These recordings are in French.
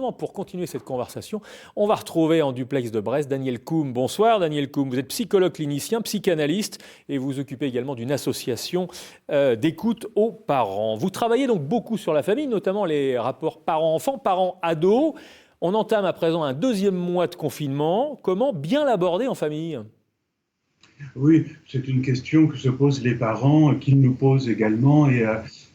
Pour continuer cette conversation, on va retrouver en duplex de Brest Daniel Koum. Bonsoir Daniel Koum, vous êtes psychologue clinicien, psychanalyste et vous vous occupez également d'une association d'écoute aux parents. Vous travaillez donc beaucoup sur la famille, notamment les rapports parents-enfants, parents-ados. On entame à présent un deuxième mois de confinement. Comment bien l'aborder en famille ? Oui, c'est une question que se posent les parents, qu'ils nous posent également, et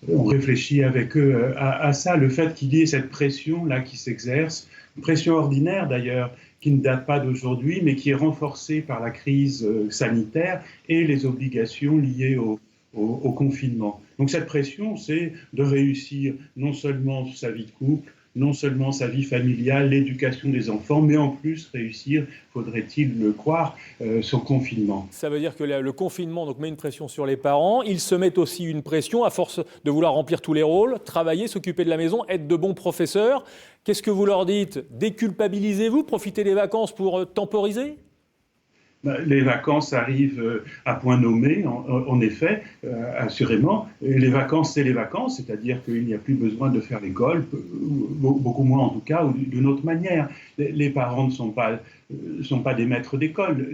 on réfléchit avec eux à ça, le fait qu'il y ait cette pression-là qui s'exerce, une pression ordinaire d'ailleurs, qui ne date pas d'aujourd'hui, mais qui est renforcée par la crise sanitaire et les obligations liées au confinement. Donc cette pression, c'est de réussir non seulement sa vie de couple, non seulement sa vie familiale, l'éducation des enfants, mais en plus réussir, faudrait-il le croire, son confinement. Ça veut dire que le confinement donc, met une pression sur les parents. Ils se mettent aussi une pression à force de vouloir remplir tous les rôles, travailler, s'occuper de la maison, être de bons professeurs. Qu'est-ce que vous leur dites ? Déculpabilisez-vous, profitez des vacances pour temporiser ? Les vacances arrivent à point nommé, en effet, assurément. Et les vacances, c'est les vacances, c'est-à-dire qu'il n'y a plus besoin de faire l'école, beaucoup moins en tout cas, ou d'une autre manière. Les parents ne sont pas des maîtres d'école,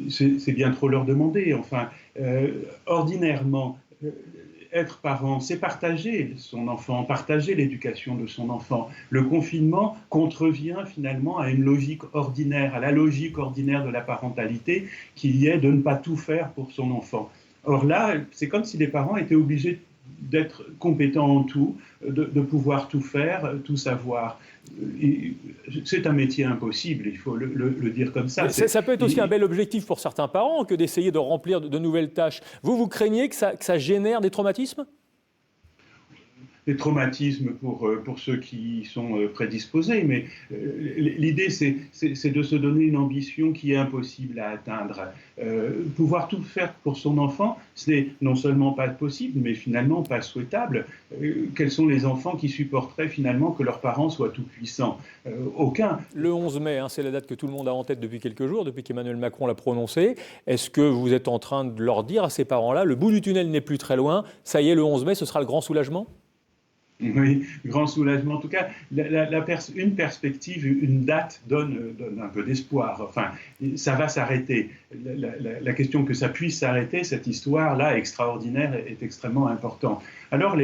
c'est bien trop leur demander. Enfin, ordinairement, être parent, c'est partager son enfant, partager l'éducation de son enfant. Le confinement contrevient finalement à une logique ordinaire, à la logique ordinaire de la parentalité, qui est de ne pas tout faire pour son enfant. Or là, c'est comme si les parents étaient obligés d'être compétents en tout, de pouvoir tout faire, tout savoir. Et c'est un métier impossible, il faut le dire comme ça. Ça peut être aussi un bel objectif pour certains parents que d'essayer de remplir de nouvelles tâches. Vous craignez que ça génère des traumatismes ? Des traumatismes pour ceux qui sont prédisposés, mais l'idée c'est de se donner une ambition qui est impossible à atteindre. Pouvoir tout faire pour son enfant, ce n'est non seulement pas possible, mais finalement pas souhaitable. Quels sont les enfants qui supporteraient finalement que leurs parents soient tout-puissants ? Aucun. Le 11 mai, c'est la date que tout le monde a en tête depuis quelques jours, depuis qu'Emmanuel Macron l'a prononcée. Est-ce que vous êtes en train de leur dire à ces parents-là, le bout du tunnel n'est plus très loin, ça y est, le 11 mai, ce sera le grand soulagement ? Oui, grand soulagement. En tout cas, une perspective, une date donne un peu d'espoir. Enfin, ça va s'arrêter. La question que ça puisse s'arrêter, cette histoire-là extraordinaire, est extrêmement importante. Alors,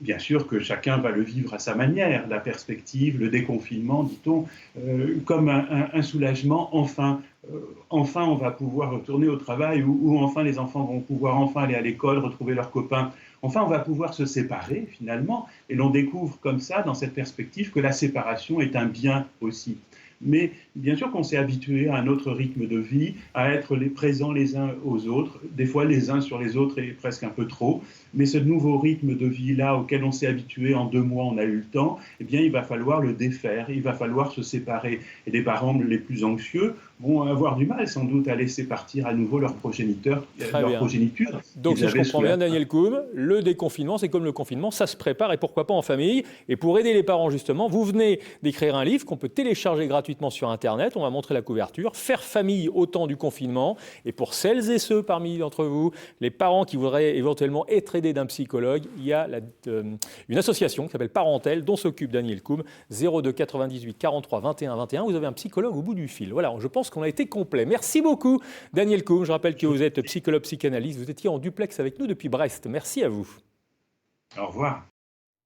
bien sûr que chacun va le vivre à sa manière. La perspective, le déconfinement, dit-on, comme un soulagement. Enfin, on va pouvoir retourner au travail, ou enfin les enfants vont pouvoir enfin aller à l'école, retrouver leurs copains. Enfin, on va pouvoir se séparer, finalement, et l'on découvre comme ça, dans cette perspective, que la séparation est un bien aussi. Mais bien sûr qu'on s'est habitué à un autre rythme de vie, à être présents les uns aux autres, des fois les uns sur les autres et presque un peu trop. Mais ce nouveau rythme de vie-là auquel on s'est habitué en 2 mois, on a eu le temps, eh bien il va falloir le défaire, il va falloir se séparer. Et les parents les plus anxieux vont avoir du mal sans doute à laisser partir à nouveau leur progéniture. Donc si je comprends bien, Daniel Koum, le déconfinement, c'est comme le confinement, ça se prépare et pourquoi pas en famille. Et pour aider les parents justement, vous venez d'écrire un livre qu'on peut télécharger gratuitement sur Internet. On va montrer la couverture. Faire famille au temps du confinement. Et pour celles et ceux parmi d'entre vous, les parents qui voudraient éventuellement être aidés d'un psychologue, il y a une association qui s'appelle Parentel, dont s'occupe Daniel Koum, 02 98 43 21 21. Vous avez un psychologue au bout du fil. Voilà, je pense qu'on a été complet. Merci beaucoup, Daniel Koum. Je rappelle que vous êtes psychologue psychanalyste. Vous étiez en duplex avec nous depuis Brest. Merci à vous. Au revoir.